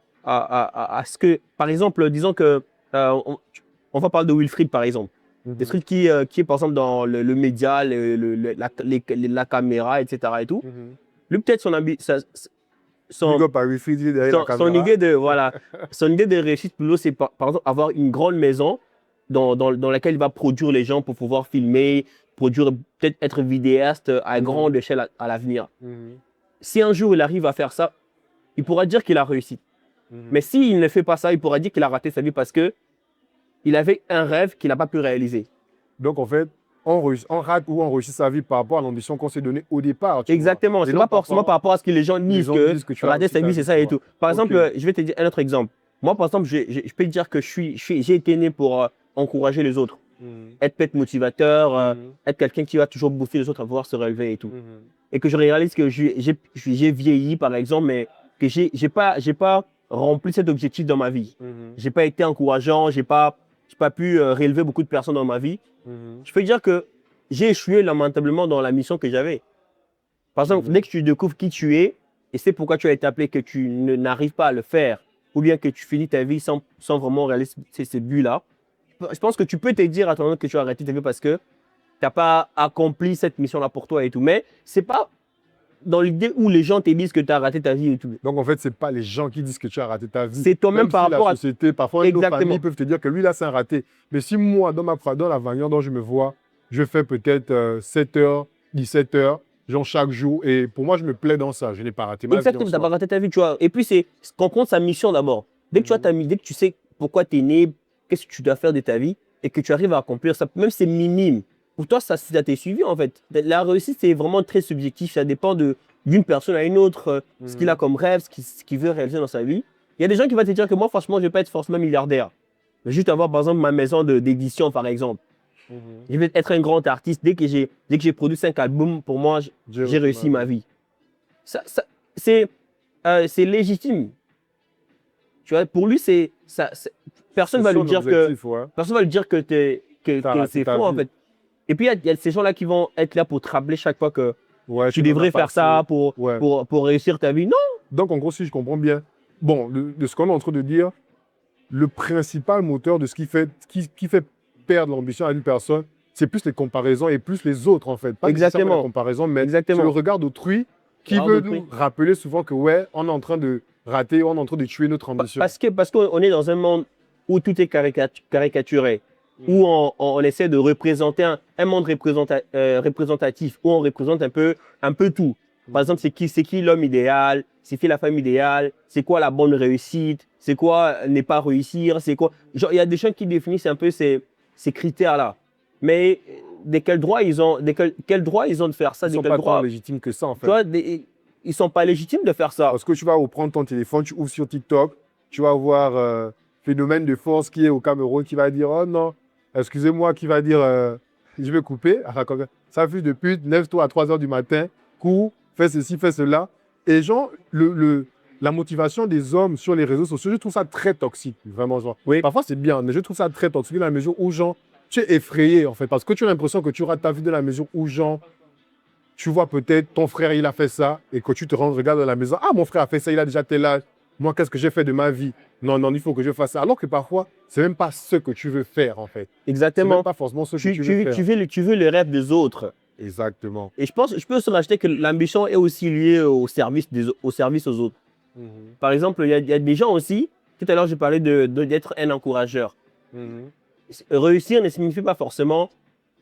ce que... Par exemple, disons que... on va parler de Wilfried, par exemple. Wilfried qui est, par exemple, dans le média, la caméra, etc. Et tout. Lui, peut-être Big up à Wilfried, il est derrière la caméra. Son idée de réussite, plutôt, c'est par exemple avoir une grande maison dans laquelle il va produire les gens pour pouvoir filmer, produire, peut-être être vidéaste à grande échelle à l'avenir. Si un jour il arrive à faire ça, il pourra dire qu'il a réussi. Mais s'il ne fait pas ça, il pourra dire qu'il a raté sa vie parce qu'il avait un rêve qu'il n'a pas pu réaliser. Donc, en fait, on rate ou on réussit sa vie par rapport à l'ambition qu'on s'est donnée au départ. Exactement. Ce n'est pas forcément par rapport à ce que les gens disent que tu as rater sa vie, c'est ça et tout. Par exemple, je vais te dire un autre exemple. Moi, par exemple, je peux te dire que j'ai été né pour encourager les autres. Être peut-être motivateur, être quelqu'un qui va toujours bouffer les autres à pouvoir se relever et tout. Et que je réalise que j'ai vieilli, par exemple, mais que j'ai pas rempli cet objectif dans ma vie. J'ai pas été encourageant, j'ai pas pu relever beaucoup de personnes dans ma vie. Je peux dire que j'ai échoué lamentablement dans la mission que j'avais. Par exemple, dès que tu découvres qui tu es et c'est pourquoi tu as été appelé, que tu n'arrives pas à le faire, ou bien que tu finis ta vie sans vraiment réaliser ces buts-là, je pense que tu peux te dire à toi-même que tu as arrêté ta vie parce que tu n'as pas accompli cette mission-là pour toi et tout. Mais ce n'est pas dans l'idée où les gens te disent que tu as raté ta vie et tout. Donc, en fait, ce n'est pas les gens qui disent que tu as raté ta vie. C'est toi-même par rapport à la société. Parfois, nos familles peuvent te dire que lui, là, c'est un raté. Mais si moi, dans la manière dont je me vois, je fais peut-être 7h, 17h, genre chaque jour. Et pour moi, je me plais dans ça. Je n'ai pas raté ma vie. Exactement, tu n'as pas raté ta vie, tu vois. Et puis, c'est comprendre sa mission d'abord. Dès que dès que tu sais pourquoi tu es né, qu'est-ce que tu dois faire de ta vie et que tu arrives à accomplir ça, même si c'est minime, pour toi, ça t'est suivi en fait. La réussite, c'est vraiment très subjectif. Ça dépend d'une personne à une autre, ce qu'il a comme rêve, ce qu'il veut réaliser dans sa vie. Il y a des gens qui vont te dire que moi, franchement, je ne vais pas être forcément milliardaire. Je vais juste avoir, par exemple, ma maison d'édition, par exemple. Je vais être un grand artiste. Dès que j'ai produit 5 albums, pour moi, j'ai réussi ma vie. C'est légitime. Tu vois, pour lui, personne ne va lui dire que c'est faux, en fait. Et puis, il y a ces gens-là qui vont être là pour te rappeler chaque fois que tu devrais faire ça pour réussir ta vie. Non. Donc, en gros, si je comprends bien, bon, de ce qu'on est en train de dire, le principal moteur de ce qui fait perdre l'ambition à une personne, c'est plus les comparaisons et plus les autres, en fait. Pas exactement les comparaisons, mais sur le regard d'autrui qui veut nous rappeler souvent que, ouais, on est en train de rater, on est en train de tuer notre ambition. Parce qu'on est dans un monde où tout est caricaturé. Où on essaie de représenter un monde représentatif, où on représente un peu tout. Par exemple, c'est qui l'homme idéal, c'est qui la femme idéale, c'est quoi la bonne réussite, c'est quoi ne pas réussir, c'est quoi... Genre, il y a des gens qui définissent un peu ces critères-là. Mais quel droit ils ont de faire ça? Ils ne sont pas tant légitimes que ça, en fait. Tu vois, ils ne sont pas légitimes de faire ça. Parce que tu vas reprendre ton téléphone, tu ouvres sur TikTok, tu vas voir Phénomène de Force qui est au Cameroun qui va dire « Oh non ». Excusez-moi, qui va dire je vais couper. Ça fait depuis, lève-toi à 3h du matin, cours, fais ceci, fais cela. Et genre, la motivation des hommes sur les réseaux sociaux, je trouve ça très toxique, vraiment. Genre. Oui. Parfois, c'est bien, mais je trouve ça très toxique dans la mesure où, genre, tu es effrayé, en fait, parce que tu as l'impression que tu rates ta vie de la mesure où, genre, tu vois peut-être ton frère, il a fait ça, et que tu te regardes dans la maison, ah, mon frère a fait ça, il a déjà tel âge. Moi, qu'est-ce que j'ai fait de ma vie? Non, il faut que je fasse ça. Alors que parfois, ce n'est même pas ce que tu veux faire, en fait. Exactement. Ce n'est pas forcément ce que tu veux faire. Tu veux le rêve des autres. Exactement. Et je peux aussi rajouter que l'ambition est aussi liée au service aux autres. Par exemple, il y a des gens aussi, tout à l'heure, j'ai parlé d'être un encourageur. Réussir ne signifie pas forcément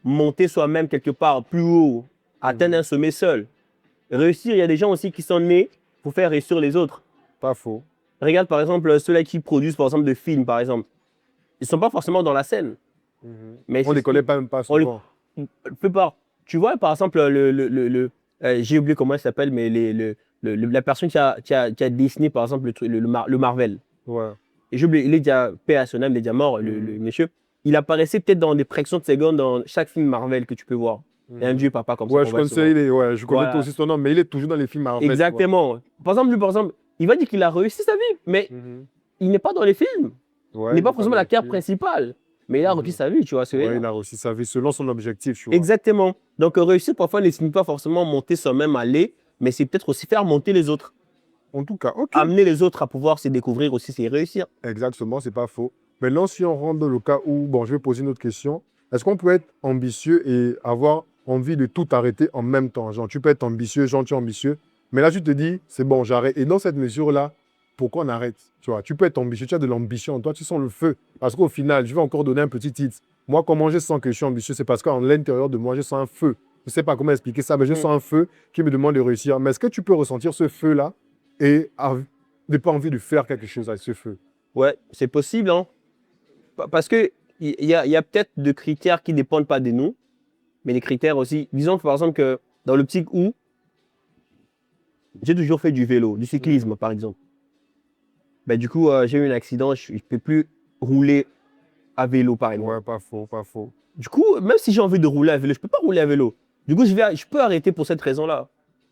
monter soi-même quelque part plus haut, atteindre un sommet seul. Réussir, il y a des gens aussi qui sont nés pour faire réussir les autres. Pas faux. Regarde par exemple ceux-là qui produisent par exemple des films par exemple. Ils ne sont pas forcément dans la scène. Mais on ne les connaît pas même pas souvent. Tu vois par exemple j'ai oublié comment il s'appelle, mais la personne qui a dessiné par exemple le Marvel. Ouais. Et j'ai oublié, il est déjà paix à son âme, il est déjà mort, le monsieur. Il apparaissait peut-être dans des fractions de secondes dans chaque film Marvel que tu peux voir. Il y a un vieux papa comme ça. Ouais, je connais, je connais aussi son nom, mais il est toujours dans les films Marvel. Exactement. Par exemple, il va dire qu'il a réussi sa vie, mais il n'est pas dans les films. Ouais, il n'est pas forcément l'acteur principal, mais il a réussi sa vie, tu vois. Ouais, il a réussi sa vie selon son objectif, tu vois. Exactement. Donc, réussir parfois ne signifie pas forcément monter soi-même, aller, mais c'est peut-être aussi faire monter les autres. En tout cas, ok. Amener les autres à pouvoir se découvrir aussi, c'est réussir. Exactement, c'est pas faux. Maintenant, si on rentre dans le cas où, bon, je vais poser une autre question. Est-ce qu'on peut être ambitieux et avoir envie de tout arrêter en même temps? Genre, tu peux être ambitieux, gentil, ambitieux, Mais là, tu te dis, c'est bon, j'arrête. Et dans cette mesure-là, pourquoi on arrête? Tu vois, tu peux être ambitieux, tu as de l'ambition en toi, tu sens le feu. Parce qu'au final, je vais encore donner un petit titre. Moi, comment je sens que je suis ambitieux, c'est parce qu'en l'intérieur de moi, je sens un feu. Je ne sais pas comment expliquer ça, mais je sens un feu qui me demande de réussir. Mais est-ce que tu peux ressentir ce feu-là et ne pas envie de faire quelque chose avec ce feu? Ouais, c'est possible, hein. Parce qu'il y a peut-être de critères qui ne dépendent pas de nous, mais les critères aussi. Disons par exemple que dans l'optique où j'ai toujours fait du vélo, du cyclisme par exemple. Ben, du coup, j'ai eu un accident, je ne peux plus rouler à vélo par exemple. Ouais, pas faux, pas faux. Du coup, même si j'ai envie de rouler à vélo, je ne peux pas rouler à vélo. Du coup, je peux arrêter pour cette raison-là.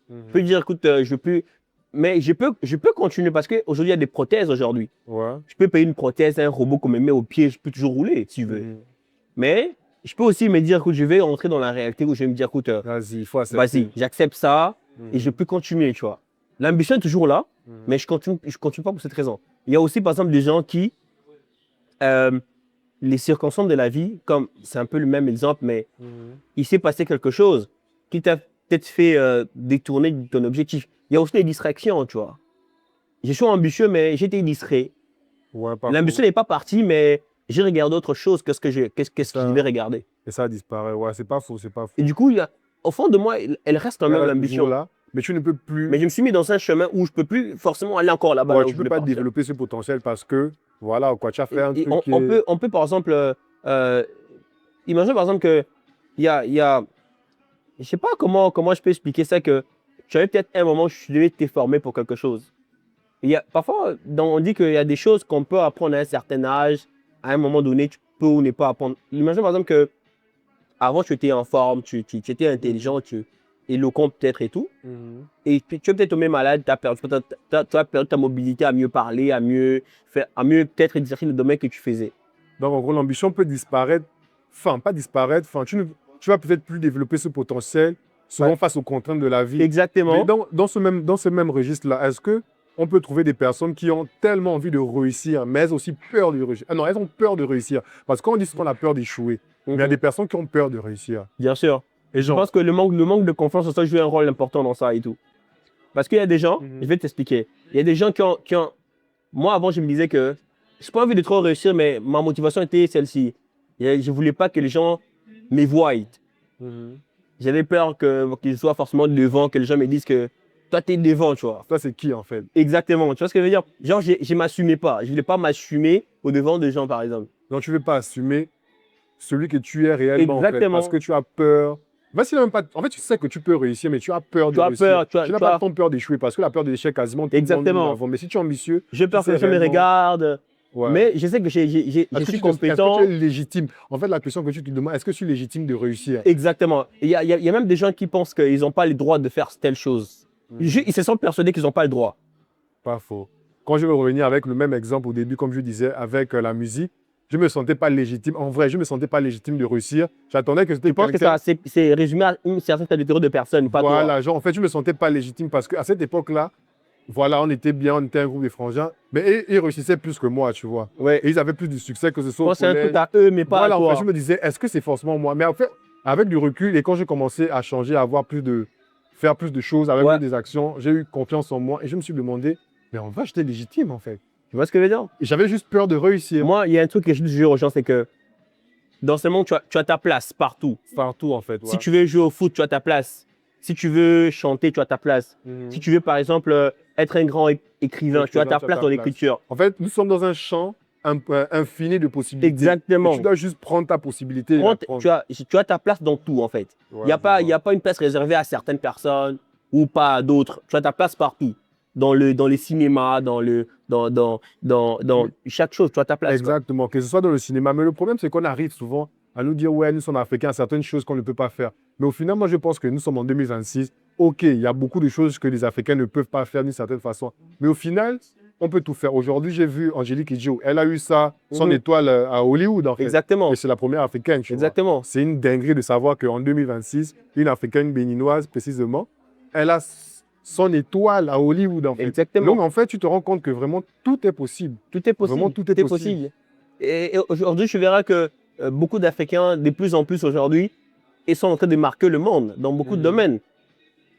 Je peux dire, écoute, je ne veux plus. Mais je peux continuer parce qu'aujourd'hui, il y a des prothèses aujourd'hui. Ouais. Je peux payer une prothèse, un robot qu'on me met au pied, je peux toujours rouler si je veux. Mais je peux aussi me dire, écoute, je vais entrer dans la réalité où je vais me dire, écoute, Vas-y, il faut accepter. vas-y, j'accepte ça et je peux continuer, tu vois. L'ambition est toujours là, mais je continue pas pour cette raison. Il y a aussi, par exemple, des gens qui, les circonstances de la vie, comme c'est un peu le même exemple, mais il s'est passé quelque chose qui t'a peut-être fait détourner de ton objectif. Il y a aussi des distractions, tu vois. Je suis ambitieux, mais j'étais distrait. Ouais, pas L'ambition n'est pas partie, mais j'ai regardé autre chose que ce que je devais regarder. Et ça disparaît. Ouais, c'est pas faux, c'est pas faux. Et du coup, au fond de moi, elle reste quand même l'ambition. Là, mais tu ne peux plus. Mais je me suis mis dans un chemin où je ne peux plus forcément aller encore là-bas. Ouais, tu ne peux pas développer ce potentiel parce que, voilà, quoi, tu as fait un truc qui on peut, par exemple, imagine par exemple que il y a, je sais pas comment je peux expliquer ça, que tu avais peut-être un moment où tu devais te former pour quelque chose. Parfois, on dit qu'il y a des choses qu'on peut apprendre à un certain âge, à un moment donné, tu peux ou ne pas apprendre. Imagine par exemple que avant tu étais en forme, tu étais intelligent, éloquent peut-être et tout. Et tu es peut-être tombé malade, tu as perdu ta mobilité à mieux parler, à mieux peut-être exercer le domaine que tu faisais. Donc en gros, l'ambition peut disparaître, enfin pas disparaître, enfin tu vas peut-être plus développer ce potentiel souvent face aux contraintes de la vie. Exactement. Mais dans ce même registre-là, est-ce que on peut trouver des personnes qui ont tellement envie de réussir, mais elles ont aussi peur de réussir? Ah non, elles ont peur de réussir. Parce qu'on dit souvent a peur d'échouer. Mais il y a des personnes qui ont peur de réussir. Bien sûr. Et je pense que le manque de confiance en soi joue un rôle important dans ça et tout. Parce qu'il y a des gens, je vais t'expliquer, il y a des gens qui ont... Moi, avant, je me disais que je n'ai pas envie de trop réussir, mais ma motivation était celle-ci. Je ne voulais pas que les gens me voient. J'avais peur qu'ils soient forcément devant, que les gens me disent que toi, tu es devant, tu vois. Toi, c'est qui, en fait? Exactement. Tu vois ce que je veux dire? Genre, je ne m'assumais pas. Je ne voulais pas m'assumer au devant des gens, par exemple. Donc, tu ne veux pas assumer celui que tu es réellement, exactement. En fait, parce que tu as peur. Même pas... En fait, tu sais que tu peux réussir, mais tu as peur de réussir. Tu n'as pas tant peur d'échouer, parce que la peur de l'échec, quasiment tout le monde avant. Mais si tu es ambitieux... J'ai peur que les gens me regardent. Ouais. Mais je sais que je suis compétent. Est-ce que tu es légitime? En fait, la question que tu te demandes, est-ce que je suis légitime de réussir? Exactement. Il y a même des gens qui pensent qu'ils n'ont pas le droit de faire telle chose. Ils se sentent persuadés qu'ils n'ont pas le droit. Pas faux. Quand je vais revenir avec le même exemple au début, comme je disais, avec la musique, je ne me sentais pas légitime. En vrai, je ne me sentais pas légitime de réussir. J'attendais que c'était. Je pense que c'est résumé à une certaine catégorie de personnes, pas toi. Voilà, genre, en fait, je ne me sentais pas légitime parce qu'à cette époque-là, voilà, on était bien, on était un groupe de frangins, mais ils réussissaient plus que moi, tu vois. Ouais. Et ils avaient plus de succès que ce soit. C'est un truc à eux, mais pas à toi. En fait, je me disais, est-ce que c'est forcément moi? Mais en fait, avec du recul et quand j'ai commencé à changer, à faire plus de choses, avec des actions, j'ai eu confiance en moi et je me suis demandé, mais en vrai, j'étais légitime, en fait. Tu vois ce que je veux dire? Et j'avais juste peur de réussir. Moi, il y a un truc que je dis aux gens, c'est que dans ce monde, tu as ta place partout. Partout, en fait. Ouais. Si tu veux jouer au foot, tu as ta place. Si tu veux chanter, tu as ta place. Si tu veux, par exemple, être un grand écrivain, tu as ta place dans l'écriture. En fait, nous sommes dans un champ infini de possibilités. Exactement. Et tu dois juste prendre ta possibilité. Tu as ta place dans tout, en fait. Il n'y a pas une place réservée à certaines personnes ou pas à d'autres. Tu as ta place partout. Dans les cinémas, dans chaque chose, tu as ta place. Exactement, quoi. Que ce soit dans le cinéma. Mais le problème, c'est qu'on arrive souvent à nous dire, ouais, nous sommes africains, certaines choses qu'on ne peut pas faire. Mais au final, moi, je pense que nous sommes en 2026. OK, il y a beaucoup de choses que les Africains ne peuvent pas faire d'une certaine façon. Mais au final, on peut tout faire. Aujourd'hui, j'ai vu Angélique Kidjo. Elle a eu son étoile à Hollywood, en fait. Exactement. Et c'est la première Africaine, tu vois. C'est une dinguerie de savoir qu'en 2026, une Africaine béninoise, précisément, elle a son étoile à Hollywood, en fait. Exactement. Donc, en fait, tu te rends compte que vraiment, tout est possible. Tout est possible. Vraiment, tout est possible. Et aujourd'hui, tu verras que beaucoup d'Africains, de plus en plus aujourd'hui, ils sont en train de marquer le monde dans beaucoup de domaines.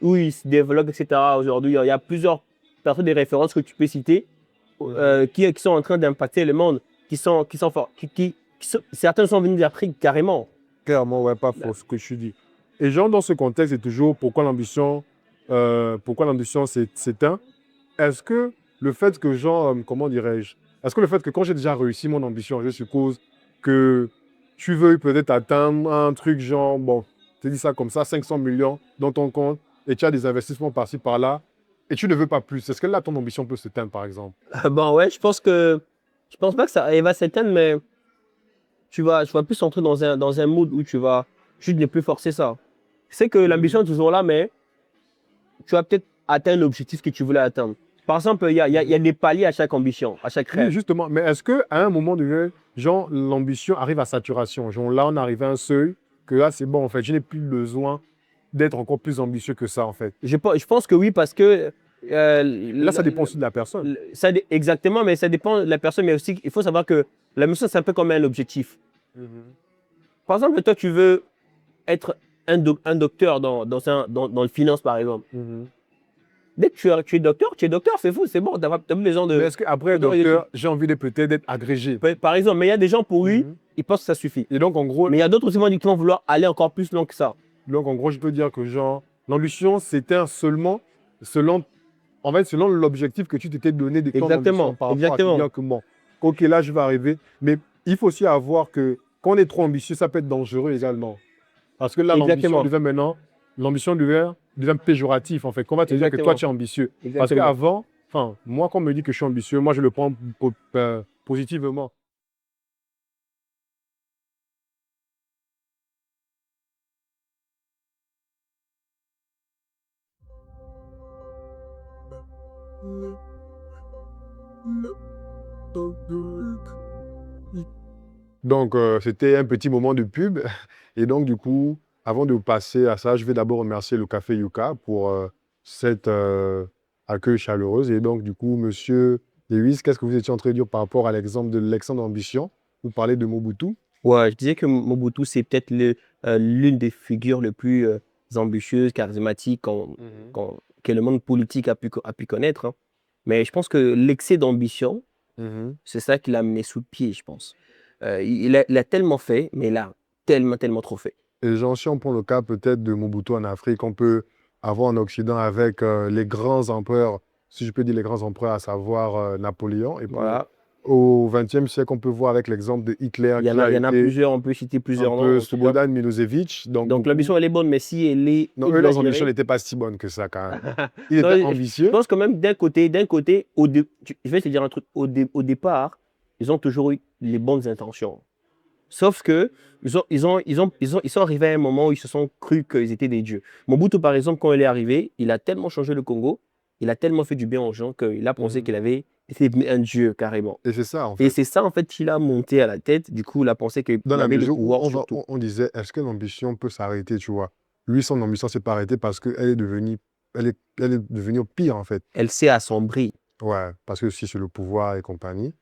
où il se développe, etc. Aujourd'hui, il y a plusieurs personnes, des références que tu peux citer qui sont en train d'impacter le monde, qui sont forts, certains sont venus d'Afrique carrément. Clairement, ouais, pas faux, ce que je dis. Et genre, dans ce contexte, c'est toujours pourquoi l'ambition s'éteint. Est-ce que le fait que, genre, comment dirais-je, est-ce que le fait que quand j'ai déjà réussi mon ambition, je suppose que tu veux peut-être atteindre un truc genre, bon, tu dis ça comme ça, 500 millions dans ton compte, et tu as des investissements par-ci, par-là, et tu ne veux pas plus. Est-ce que là, ton ambition peut s'éteindre, par exemple? Bon, ouais, je pense pas que ça elle va s'éteindre, mais tu vas plus entrer dans un mood où tu vas juste ne plus forcer ça. C'est que l'ambition est toujours là, mais tu vas peut-être atteindre l'objectif que tu voulais atteindre. Par exemple, il y a des paliers à chaque ambition, à chaque Oui, rêve. justement. Mais est-ce qu'à un moment donné, genre, l'ambition arrive à saturation? Genre, là, on arrive à un seuil que là, c'est bon, en fait, je n'ai plus besoin d'être encore plus ambitieux que ça, en fait. Je pense que oui, parce que Là, ça dépend aussi de la personne. exactement, mais ça dépend de la personne, mais aussi, il faut savoir que la mission, c'est un peu comme un objectif. Par exemple, toi, tu veux être un docteur dans le finance, par exemple. Dès que tu es docteur, c'est fou, c'est bon, tu n'as pas besoin de. Mais est-ce qu'après, docteur, j'ai envie de peut-être d'être agrégé? Par exemple, mais il y a des gens pour lui, ils pensent que ça suffit. Et donc, en gros, Mais il y a d'autres aussi qui vont vouloir aller encore plus loin que ça. je peux dire que, genre, l'ambition s'éteint seulement selon, en fait, selon l'objectif que tu t'étais donné de ton ambition par rapport à dire que, bon, ok, là, je vais arriver. Mais il faut aussi avoir que, quand on est trop ambitieux, ça peut être dangereux également. Parce que là, l'ambition devient maintenant, l'ambition devient péjoratif, en fait. Qu'on va te dire que toi, tu es ambitieux. Parce qu'avant, enfin, moi, quand on me dit que je suis ambitieux, moi, je le prends positivement. Donc, c'était un petit moment de pub. Et donc, du coup, avant de passer à ça, je vais d'abord remercier le Café Yuka pour cet accueil chaleureux. Et donc, du coup, monsieur Lewis, qu'est-ce que vous étiez en train de dire par rapport à l'exemple de l'exemple d'ambition? Vous parlez de Mobutu. Ouais, je disais que Mobutu, c'est peut-être l'une des figures les plus ambitieuses, charismatiques que le monde politique a pu connaître, hein. Mais je pense que l'excès d'ambition, c'est ça qui l'a mené sous le pied, je pense. Il a tellement fait, mais il a tellement trop fait. Et genre, si on prend le cas peut-être de Mobutu en Afrique, on peut avoir en Occident avec les grands empereurs, si je peux dire les grands empereurs, à savoir Napoléon. Et puis, Voilà. au XXe siècle, on peut voir avec l'exemple de Hitler. Il y en a plusieurs, on peut citer plusieurs noms. Slobodan Milosevic. Donc l'ambition, elle est bonne, mais si elle est. Non, eux, leurs ambitions n'étaient pas si bonnes que ça, quand même. Ils étaient ambitieux. Je pense quand même, d'un côté, je vais te dire un truc, au départ, ils ont toujours eu les bonnes intentions. Sauf que ils sont arrivés à un moment où ils se sont cru qu'ils étaient des dieux. Mobutu, par exemple, quand il est arrivé, il a tellement changé le Congo, il a tellement fait du bien aux gens qu'il a pensé qu'il avait été un dieu carrément. Et c'est ça, en fait. Et c'est ça, en fait, qu'il a monté à la tête. Du coup, il a pensé qu'il avait le pouvoir sur tout. On disait, est-ce que l'ambition peut s'arrêter, tu vois? Lui, son ambition s'est pas arrêtée parce qu'elle est devenue, elle est devenue pire, en fait. Elle s'est assombrie. Ouais, parce que aussi c'est le pouvoir et compagnie.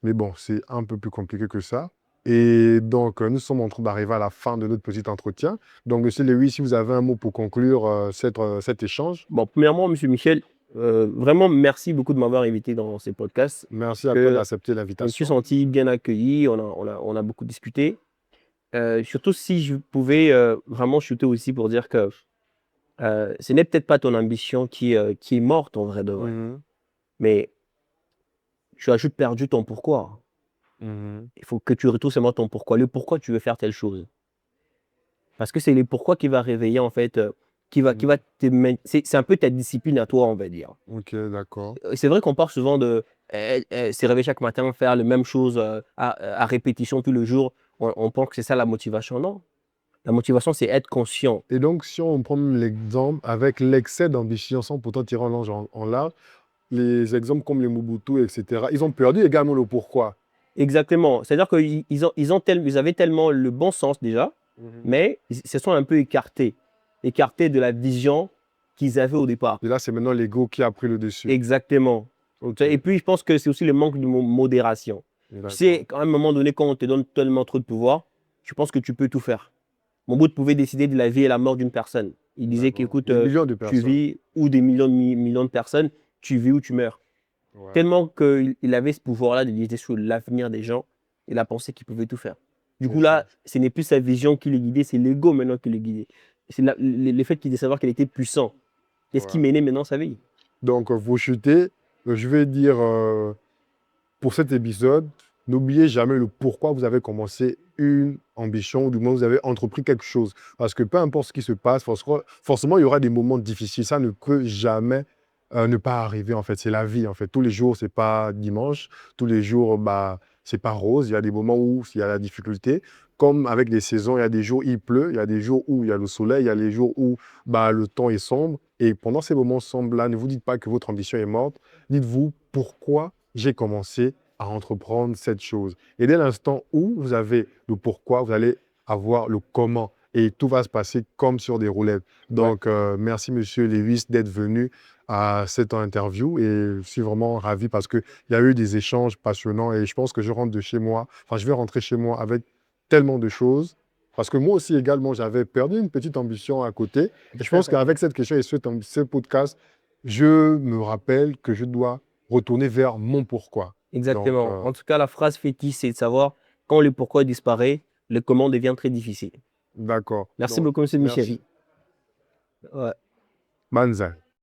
Mais bon, c'est un peu plus compliqué que ça. Et donc, nous sommes en train d'arriver à la fin de notre petit entretien. Donc, monsieur Lewis, si vous avez un mot pour conclure cet échange. Bon, premièrement, monsieur Michel, vraiment, merci beaucoup de m'avoir invité dans ces podcasts. Merci à toi d'accepter l'invitation. Je me suis senti bien accueilli, on a beaucoup discuté. Surtout si je pouvais vraiment shooter aussi pour dire que ce n'est peut-être pas ton ambition qui est morte en vrai de vrai. Mais tu as juste perdu ton pourquoi. Il faut que tu retrouves seulement ton pourquoi. Le pourquoi tu veux faire telle chose. Parce que c'est le pourquoi qui va réveiller en fait, c'est un peu ta discipline à toi, on va dire. Ok, d'accord. C'est vrai qu'on parle souvent de se réveiller chaque matin, faire la même chose à répétition tout le jour. On pense que c'est ça la motivation. Non. La motivation, c'est être conscient. Et donc, si on prend l'exemple avec l'excès d'ambition, sans pourtant tirer en large, les exemples comme les Mobutu, etc., ils ont perdu également le pourquoi. Exactement. C'est-à-dire qu'ils avaient tellement le bon sens déjà, mais ils se sont un peu écartés de la vision qu'ils avaient au départ. Et là, c'est maintenant l'ego qui a pris le dessus. Exactement. Okay. Et puis, je pense que c'est aussi le manque de modération. Tu sais, à un moment donné, quand on te donne tellement trop de pouvoir, tu penses que tu peux tout faire. Mobutu pouvait décider de la vie et la mort d'une personne. Il disait qu'écoute, Des millions de tu personnes. vis, ou des millions de personnes, tu vis ou tu meurs. Ouais. Tellement qu'il avait ce pouvoir-là de liser sur l'avenir des gens, il a pensé qu'il pouvait tout faire. Du coup, C'est là, ça. ce n'est plus sa vision qui le guidait, c'est l'ego maintenant qui le guidait. C'est le fait qu'il de savoir qu'il était puissant. Qu'est-ce qui Ouais. menait maintenant sa vie? Donc, vous chutez, je vais dire, pour cet épisode, n'oubliez jamais le pourquoi vous avez commencé une ambition, ou du moins vous avez entrepris quelque chose. Parce que peu importe ce qui se passe, forcément, il y aura des moments difficiles. Ça ne peut jamais ne pas arriver, en fait. C'est la vie, en fait. Tous les jours, c'est pas dimanche. Tous les jours, bah, c'est pas rose. Il y a des moments où il y a la difficulté. Comme avec les saisons, il y a des jours où il pleut, il y a des jours où il y a le soleil, il y a les jours où bah, le temps est sombre. Et pendant ces moments sombres-là, ne vous dites pas que votre ambition est morte. Dites-vous pourquoi j'ai commencé à entreprendre cette chose. Et dès l'instant où vous avez le pourquoi, vous allez avoir le comment. Et tout va se passer comme sur des roulettes. Donc, merci, Monsieur Lewis, d'être venu à cette interview. Et je suis vraiment ravi parce qu'il y a eu des échanges passionnants. Et je pense que je rentre de chez moi, enfin, je vais rentrer chez moi avec tellement de choses. Parce que moi aussi, également, j'avais perdu une petite ambition à côté. Et je pense qu'avec cette question et ce podcast, je me rappelle que je dois retourner vers mon pourquoi. Donc, Exactement. En tout cas, la phrase fétiche, c'est de savoir quand le pourquoi disparaît, le comment devient très difficile. d'accord. Merci Donc, beaucoup, M. Michel. merci. Ouais. Manzai.